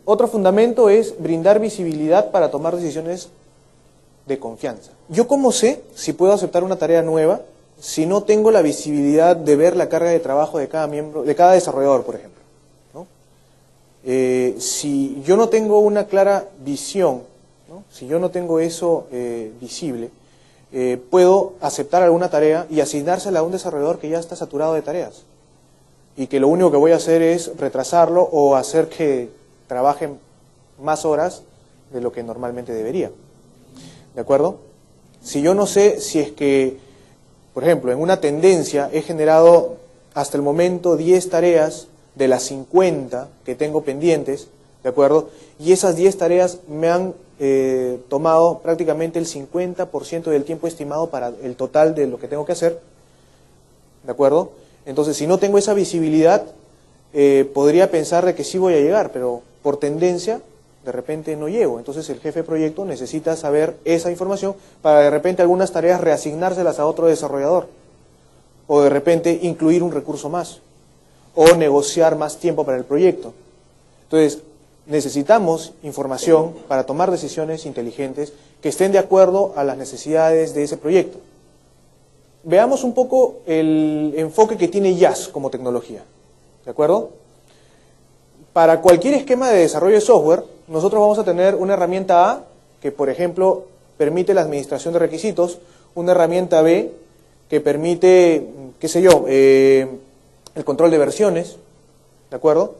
Otro fundamento es brindar visibilidad para tomar decisiones de confianza. ¿Yo cómo sé si puedo aceptar una tarea nueva si no tengo la visibilidad de ver la carga de trabajo de cada miembro, de cada desarrollador, por ejemplo, ¿no? Si yo no tengo una clara visión, ¿no? Si yo no tengo eso visible, puedo aceptar alguna tarea y asignársela a un desarrollador que ya está saturado de tareas y que lo único que voy a hacer es retrasarlo o hacer que trabajen más horas de lo que normalmente debería. ¿De acuerdo? Si yo no sé si es que, por ejemplo, en una tendencia he generado hasta el momento 10 tareas de las 50 que tengo pendientes, ¿de acuerdo? Y esas 10 tareas me han tomado prácticamente el 50% del tiempo estimado para el total de lo que tengo que hacer, ¿de acuerdo? Entonces, si no tengo esa visibilidad, podría pensar de que sí voy a llegar, pero por tendencia, de repente no llego. Entonces el jefe de proyecto necesita saber esa información para de repente algunas tareas reasignárselas a otro desarrollador, o de repente incluir un recurso más, o negociar más tiempo para el proyecto. Entonces, necesitamos información para tomar decisiones inteligentes que estén de acuerdo a las necesidades de ese proyecto. Veamos un poco el enfoque que tiene IaaS como tecnología, ¿de acuerdo? Para cualquier esquema de desarrollo de software, nosotros vamos a tener una herramienta A que, por ejemplo, permite la administración de requisitos, una herramienta B que permite, qué sé yo, el control de versiones, ¿de acuerdo?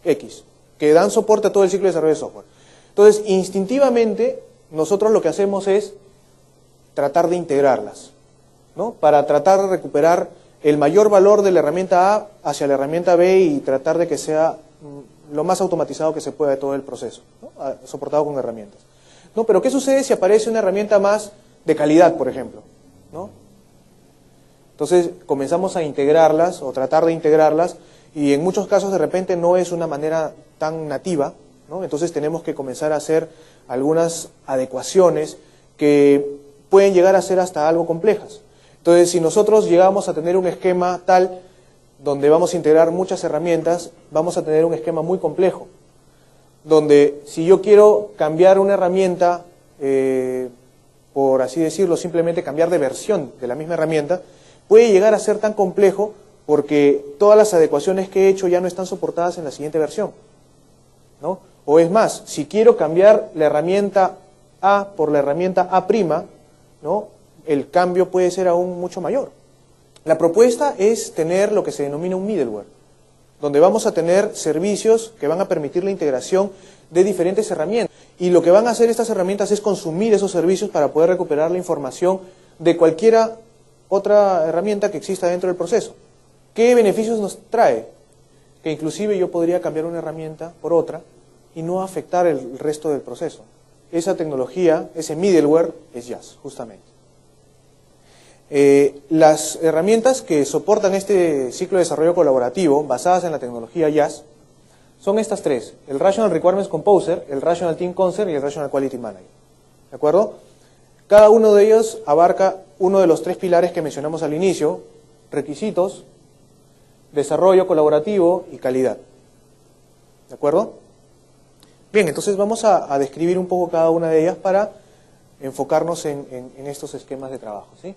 X, que dan soporte a todo el ciclo de desarrollo de software. Entonces, instintivamente, nosotros lo que hacemos es tratar de integrarlas, ¿no? Para tratar de recuperar el mayor valor de la herramienta A hacia la herramienta B y tratar de que sea lo más automatizado que se pueda de todo el proceso, ¿no? Soportado con herramientas, ¿no? Pero ¿qué sucede si aparece una herramienta más de calidad, por ejemplo, ¿no? Entonces comenzamos a integrarlas o tratar de integrarlas y en muchos casos de repente no es una manera tan nativa, ¿no? Entonces tenemos que comenzar a hacer algunas adecuaciones que pueden llegar a ser hasta algo complejas. Entonces, si nosotros llegamos a tener un esquema tal donde vamos a integrar muchas herramientas, vamos a tener un esquema muy complejo, donde si yo quiero cambiar una herramienta, por así decirlo, simplemente cambiar de versión de la misma herramienta, puede llegar a ser tan complejo porque todas las adecuaciones que he hecho ya no están soportadas en la siguiente versión, ¿no? O es más, si quiero cambiar la herramienta A por la herramienta A', ¿no? El cambio puede ser aún mucho mayor. La propuesta es tener lo que se denomina un middleware, donde vamos a tener servicios que van a permitir la integración de diferentes herramientas. Y lo que van a hacer estas herramientas es consumir esos servicios para poder recuperar la información de cualquiera otra herramienta que exista dentro del proceso. ¿Qué beneficios nos trae? Que inclusive yo podría cambiar una herramienta por otra y no afectar el resto del proceso. Esa tecnología, ese middleware, es IaaS, justamente. Las herramientas que soportan este ciclo de desarrollo colaborativo basadas en la tecnología IaaS son estas tres: el Rational Requirements Composer, el Rational Team Concert y el Rational Quality Manager. ¿De acuerdo? Cada uno de ellos abarca uno de los tres pilares que mencionamos al inicio: requisitos, desarrollo colaborativo y calidad. ¿De acuerdo? Bien, entonces vamos a describir un poco cada una de ellas para enfocarnos en estos esquemas de trabajo, ¿sí?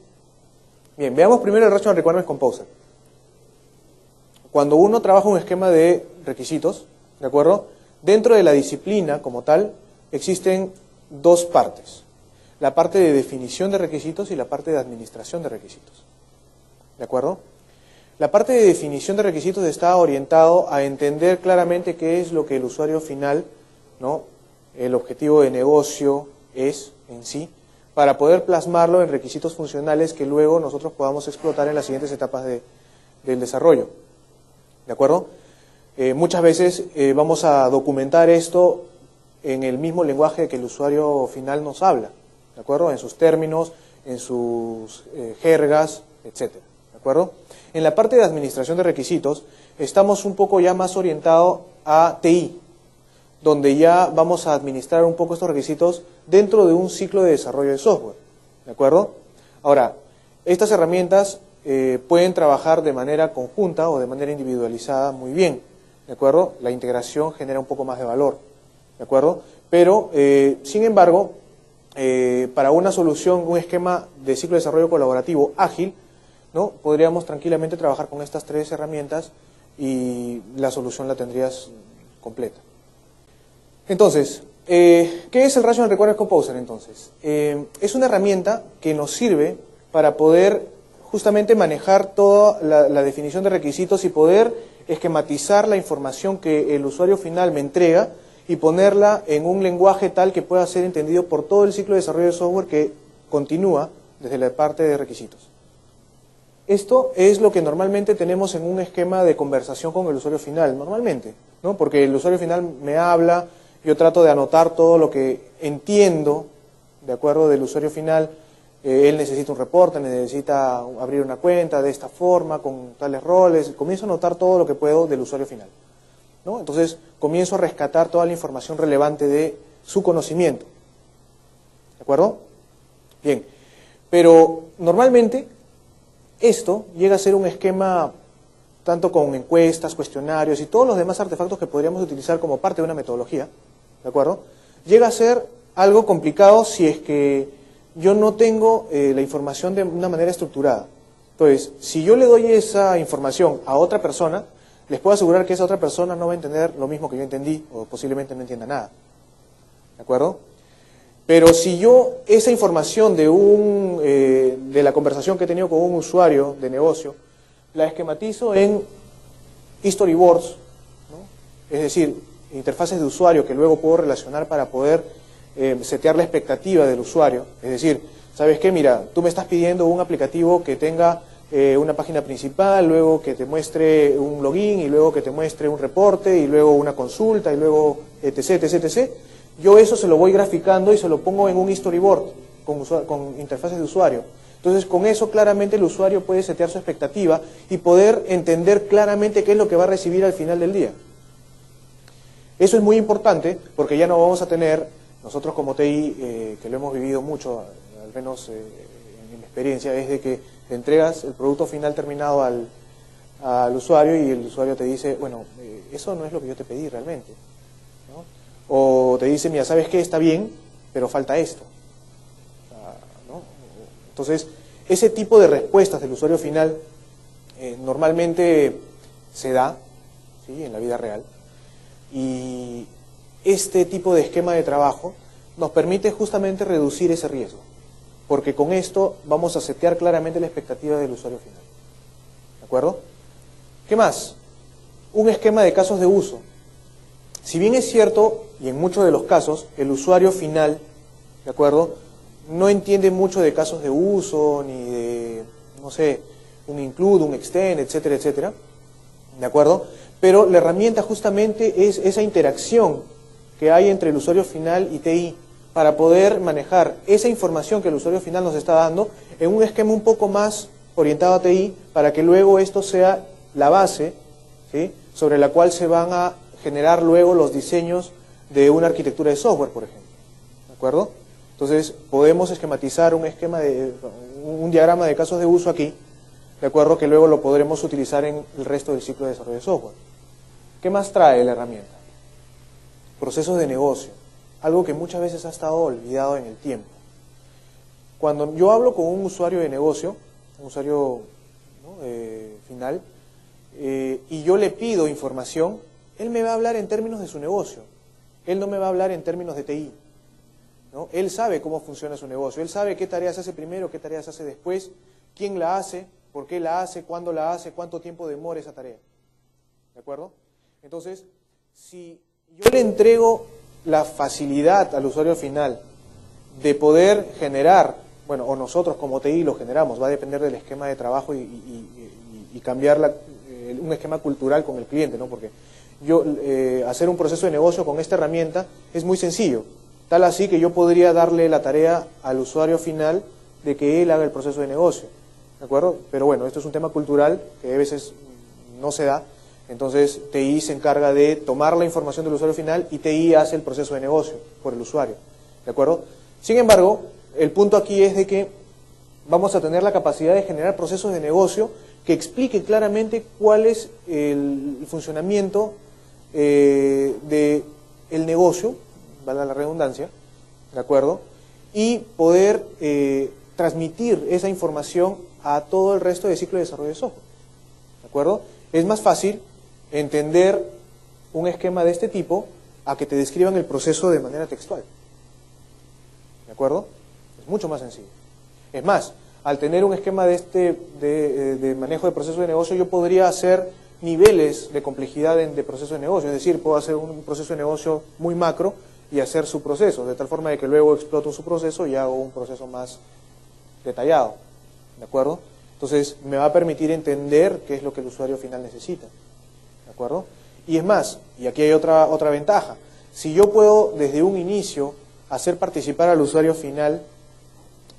Bien, veamos primero el Rational Requirements Composer. Cuando uno trabaja un esquema de requisitos, ¿de acuerdo? Dentro de la disciplina como tal, existen dos partes: la parte de definición de requisitos y la parte de administración de requisitos. ¿De acuerdo? La parte de definición de requisitos está orientado a entender claramente qué es lo que el usuario final, ¿no? El objetivo de negocio es en sí, para poder plasmarlo en requisitos funcionales que luego nosotros podamos explotar en las siguientes etapas del desarrollo. ¿De acuerdo? Muchas veces vamos a documentar esto en el mismo lenguaje que el usuario final nos habla, ¿de acuerdo? En sus términos, en sus jergas, etc. ¿De acuerdo? En la parte de administración de requisitos estamos un poco ya más orientados a TI, donde ya vamos a administrar un poco estos requisitos dentro de un ciclo de desarrollo de software, ¿de acuerdo? Ahora, estas herramientas pueden trabajar de manera conjunta o de manera individualizada muy bien, ¿de acuerdo? La integración genera un poco más de valor. ¿de acuerdo? Pero, sin embargo, para una solución, un esquema de ciclo de desarrollo colaborativo ágil, ¿no? Podríamos tranquilamente trabajar con estas 3 herramientas y la solución la tendrías completa. Entonces, ¿qué es el Rational Requirements Composer entonces? Es una herramienta que nos sirve para poder justamente manejar toda la definición de requisitos y poder esquematizar la información que el usuario final me entrega y ponerla en un lenguaje tal que pueda ser entendido por todo el ciclo de desarrollo de software que continúa desde la parte de requisitos. Esto es lo que normalmente tenemos en un esquema de conversación con el usuario final, normalmente, ¿no? Porque el usuario final me habla, yo trato de anotar todo lo que entiendo, de acuerdo, del usuario final. Él necesita un reporte, necesita abrir una cuenta de esta forma, con tales roles. Comienzo a anotar todo lo que puedo del usuario final, ¿no? Entonces, comienzo a rescatar toda la información relevante de su conocimiento. ¿De acuerdo? Bien. Pero, normalmente, esto llega a ser un esquema tanto con encuestas, cuestionarios y todos los demás artefactos que podríamos utilizar como parte de una metodología, ¿de acuerdo? Llega a ser algo complicado si es que yo no tengo la información de una manera estructurada. Entonces, si yo le doy esa información a otra persona, les puedo asegurar que esa otra persona no va a entender lo mismo que yo entendí, o posiblemente no entienda nada. ¿De acuerdo? Pero si yo esa información de la conversación que he tenido con un usuario de negocio, la esquematizo en storyboards, ¿no? Es decir, interfaces de usuario que luego puedo relacionar para poder setear la expectativa del usuario. Es decir, ¿sabes qué? Mira, tú me estás pidiendo un aplicativo que tenga una página principal, luego que te muestre un login, y luego que te muestre un reporte, y luego una consulta, y luego etc, etc, etc. Yo eso se lo voy graficando y se lo pongo en un storyboard con interfaces de usuario. Entonces, con eso claramente el usuario puede setear su expectativa y poder entender claramente qué es lo que va a recibir al final del día. Eso es muy importante porque ya no vamos a tener, nosotros como TI, que lo hemos vivido mucho, al menos en mi experiencia, es de que le entregas el producto final terminado al usuario y el usuario te dice, bueno, eso no es lo que yo te pedí realmente, ¿no? O te dice, mira, ¿sabes qué? Está bien, pero falta esto, ¿no? Entonces, ese tipo de respuestas del usuario final normalmente se da, ¿sí?, en la vida real. Y este tipo de esquema de trabajo nos permite justamente reducir ese riesgo, porque con esto vamos a setear claramente la expectativa del usuario final. ¿De acuerdo? ¿Qué más? Un esquema de casos de uso. Si bien es cierto, y en muchos de los casos, el usuario final, ¿de acuerdo?, no entiende mucho de casos de uso, ni de, no sé, un include, un extend, etcétera, etcétera, ¿de acuerdo? Pero la herramienta justamente es esa interacción que hay entre el usuario final y TI, para poder manejar esa información que el usuario final nos está dando en un esquema un poco más orientado a TI, para que luego esto sea la base, ¿sí?, sobre la cual se van a generar luego los diseños de una arquitectura de software, por ejemplo. ¿De acuerdo? Entonces, podemos esquematizar un diagrama de casos de uso aquí, ¿de acuerdo?, que luego lo podremos utilizar en el resto del ciclo de desarrollo de software. ¿Qué más trae la herramienta? Procesos de negocio, algo que muchas veces ha estado olvidado en el tiempo. Cuando yo hablo con un usuario de negocio, un usuario, ¿no?, final, y yo le pido información, él me va a hablar en términos de su negocio, él no me va a hablar en términos de TI, ¿no? Él sabe cómo funciona su negocio, él sabe qué tareas hace primero, qué tareas hace después, quién la hace, por qué la hace, cuándo la hace, cuánto tiempo demora esa tarea. ¿De acuerdo? Entonces, si yo le entrego la facilidad al usuario final de poder generar, bueno, o nosotros como TI lo generamos, va a depender del esquema de trabajo y cambiar un esquema cultural con el cliente, ¿no? Porque yo hacer un proceso de negocio con esta herramienta es muy sencillo, tal así que yo podría darle la tarea al usuario final de que él haga el proceso de negocio, ¿de acuerdo? Pero bueno, esto es un tema cultural que a veces no se da. Entonces, TI se encarga de tomar la información del usuario final y TI hace el proceso de negocio por el usuario, ¿de acuerdo? Sin embargo, el punto aquí es de que vamos a tener la capacidad de generar procesos de negocio que expliquen claramente cuál es el funcionamiento del negocio valga la redundancia, ¿de acuerdo? Y poder transmitir esa información a todo el resto del ciclo de desarrollo de software, ¿de acuerdo? Es más fácil entender un esquema de este tipo a que te describan el proceso de manera textual, ¿de acuerdo? Es mucho más sencillo. Es más, al tener un esquema de manejo de proceso de negocio, yo podría hacer niveles de complejidad de proceso de negocio, es decir, puedo hacer un proceso de negocio muy macro y hacer subprocesos, de tal forma de que luego exploto un subproceso y hago un proceso más detallado, ¿de acuerdo? Entonces, me va a permitir entender qué es lo que el usuario final necesita, ¿de acuerdo? Y es más, y aquí hay otra ventaja, si yo puedo desde un inicio hacer participar al usuario final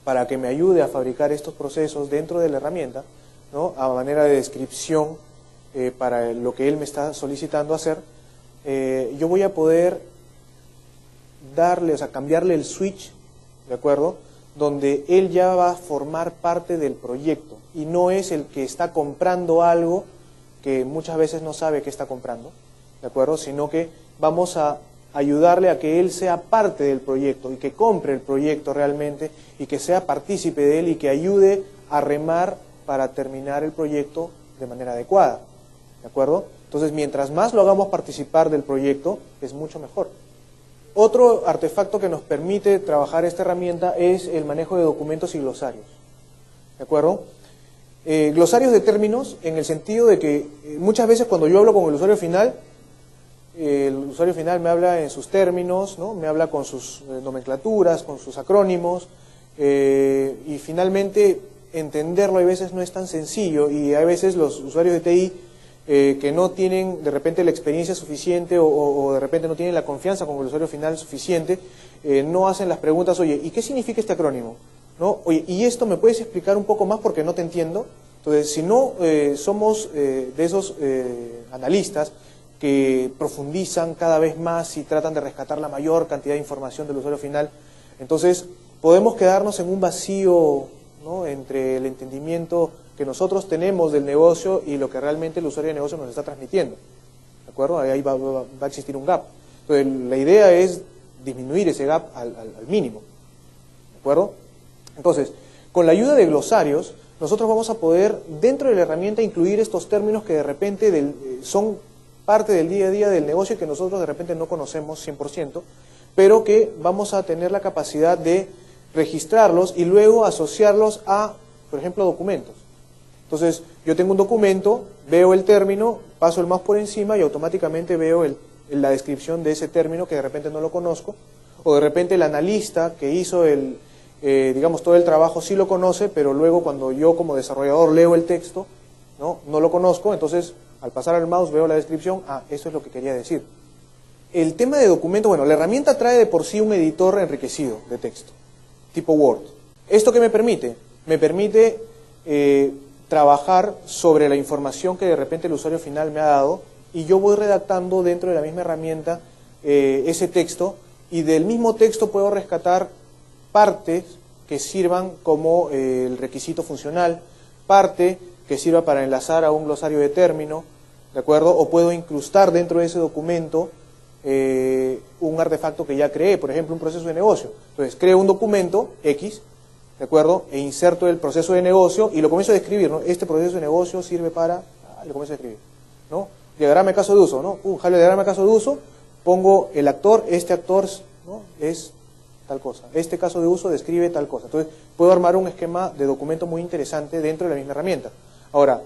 para que me ayude a fabricar estos procesos dentro de la herramienta, ¿no? A manera de descripción para lo que él me está solicitando hacer, yo voy a poder darle, o sea, cambiarle el switch, ¿de acuerdo?, donde él ya va a formar parte del proyecto y no es el que está comprando algo que muchas veces no sabe qué está comprando, ¿de acuerdo?, sino que vamos a ayudarle a que él sea parte del proyecto y que compre el proyecto realmente y que sea partícipe de él y que ayude a remar para terminar el proyecto de manera adecuada, ¿de acuerdo? Entonces, mientras más lo hagamos participar del proyecto, es mucho mejor. Otro artefacto que nos permite trabajar esta herramienta es el manejo de documentos y glosarios, ¿de acuerdo? Glosarios de términos en el sentido de que muchas veces cuando yo hablo con el usuario final me habla en sus términos, ¿no? Me habla con sus nomenclaturas, con sus acrónimos, y finalmente entenderlo a veces no es tan sencillo y a veces los usuarios de TI que no tienen de repente la experiencia suficiente o de repente no tienen la confianza con el usuario final suficiente, no hacen las preguntas, oye, ¿y qué significa este acrónimo? ¿No? Oye, ¿y esto me puedes explicar un poco más porque no te entiendo? Entonces, si no somos de esos analistas que profundizan cada vez más y tratan de rescatar la mayor cantidad de información del usuario final, entonces podemos quedarnos en un vacío, ¿no?, entre el entendimiento que nosotros tenemos del negocio y lo que realmente el usuario de negocio nos está transmitiendo, ¿de acuerdo? Ahí va a existir un gap. Entonces, la idea es disminuir ese gap al mínimo, ¿de acuerdo? Entonces, con la ayuda de glosarios, nosotros vamos a poder, dentro de la herramienta, incluir estos términos que de repente son parte del día a día del negocio y que nosotros de repente no conocemos 100%, pero que vamos a tener la capacidad de registrarlos y luego asociarlos a, por ejemplo, documentos. Entonces, yo tengo un documento, veo el término, paso el mouse por encima y automáticamente veo la descripción de ese término que de repente no lo conozco, o de repente el analista que hizo digamos, todo el trabajo sí lo conoce, pero luego cuando yo como desarrollador leo el texto, no lo conozco, entonces al pasar al mouse veo la descripción, eso es lo que quería decir. El tema de documento, bueno, la herramienta trae de por sí un editor enriquecido de texto, tipo Word. ¿Esto qué me permite? Me permite trabajar sobre la información que de repente el usuario final me ha dado y yo voy redactando dentro de la misma herramienta ese texto y del mismo texto puedo rescatar partes que sirvan como el requisito funcional, parte que sirva para enlazar a un glosario de término, ¿de acuerdo? O puedo incrustar dentro de ese documento un artefacto que ya creé, por ejemplo, un proceso de negocio. Entonces, creo un documento X, ¿de acuerdo? E inserto el proceso de negocio y lo comienzo a describir, ¿no? Este proceso de negocio sirve para... lo comienzo a escribir, ¿no? Diagrama de caso de uso, ¿no? Jalo diagrama de caso de uso, pongo el actor, este actor, ¿no?, es tal cosa. Este caso de uso describe tal cosa. Entonces, puedo armar un esquema de documento muy interesante dentro de la misma herramienta. Ahora,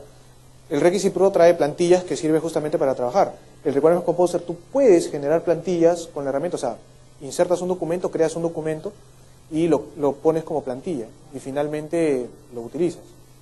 el Requisite Pro trae plantillas que sirve justamente para trabajar. El Requirements Composer, tú puedes generar plantillas con la herramienta, o sea, insertas un documento, creas un documento y lo pones como plantilla y finalmente lo utilizas.